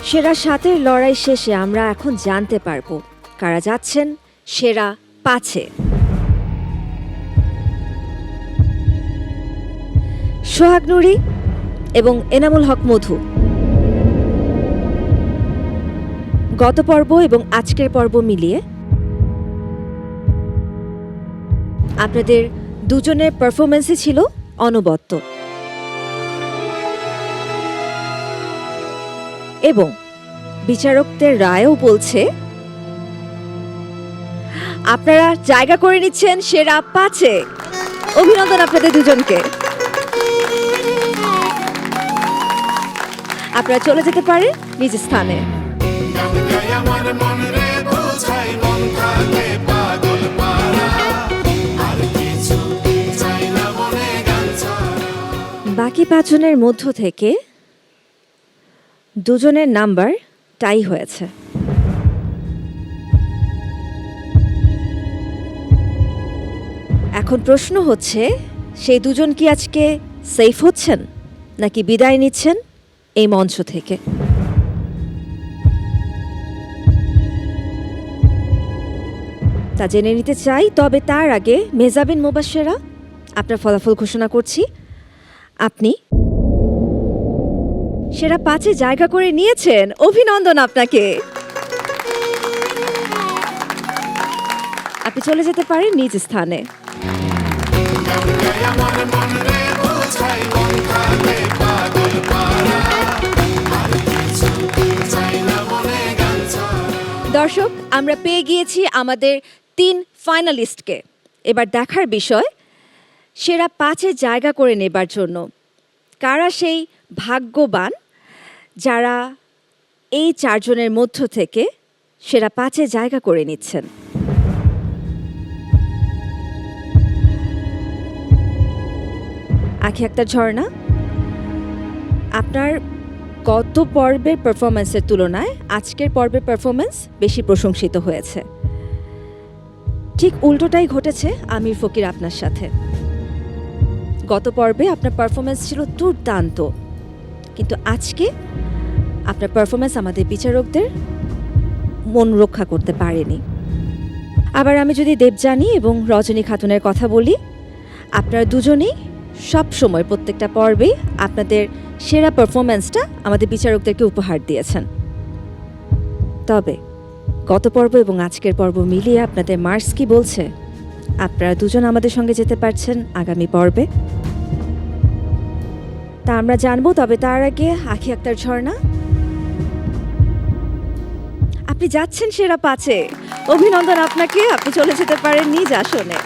সেরা ৭-এর লড়াই শেষে আমরা এখন জানতে পারবো কারা যাচ্ছেন সেরা ৫-এ। সোহাগ নুরি এবং এনামুল হক মধু গত পর্ব এবং আজকের পর্ব মিলিয়ে আপনাদের দুজনের পারফরমেন্সই ছিল অনবদ্য এবং বিচারকদের রায়ও বলছে আপনারা জায়গা করে নিচ্ছেন সেরা ৫-এ। অভিনন্দন আপনাদের দুজনকে। আপনারা চলে যেতে পারেন নিজ স্থানে। বাকি ৫ জনের মধ্য থেকে দুজনের নাম্বার টাই হয়েছে। এখন প্রশ্ন হচ্ছে সেই দুজন কি আজকে সেফ হচ্ছেন নাকি বিদায় নিচ্ছেন এই মঞ্চ থেকে? তা জেনে নিতে চাই, তবে তার আগে মেহজাবিন মুবাশশেরা, আপনার ফলাফল ঘোষণা করছি। আপনি সেরা ৫-এ জায়গা করে নিয়েছেন। অভিনন্দন আপনাকে। আপনি চলে যেতে পারেন নিজ স্থানে। দর্শক, আমরা পেয়ে গিয়েছি আমাদের ৩ ফাইনালিস্টকে। এবার দেখার বিষয় সেরা ৫-এ জায়গা করে নেবার জন্য কারা সেই ভাগ্যবান যারা এই ৪ জনের মধ্য থেকে সেরা ৫-এ জায়গা করে নিচ্ছেন। আখি আক্তার ঝর্ণা, আপনার গত পর্বের পারফরমেন্সের তুলনায় আজকের পর্বের পারফরমেন্স বেশি প্রশংসিত হয়েছে। ঠিক উল্টোটাই ঘটেছে আমির ফকির আপনার সাথে। গত পর্বে আপনার পারফরমেন্স ছিল দুর্দান্ত, কিন্তু আজকে আপনার পারফরমেন্স আমাদের বিচারকদের মন রক্ষা করতে পারেনি। আবার আমি যদি দেবযানী এবং রজনী খাতুনের কথা বলি, আপনারা দুজনেই সব সময় প্রত্যেকটা পর্বে আপনাদের সেরা পারফরমেন্সটা আমাদের বিচারকদেরকে উপহার দিয়েছেন। তবে গত পর্ব এবং আজকের পর্ব মিলিয়ে আপনাদের মার্কস কি বলছে? আপনারা দুজন আমাদের সঙ্গে যেতে পারছেন আগামী পর্বে, তা আমরা জানবো। তবে তার আগে আখি আক্তার ঝর্ণা, আপনি যাচ্ছেন সেরা ৫-এ। অভিনন্দন আপনাকে। আপনি চলে যেতে পারেন নিজ আসনে।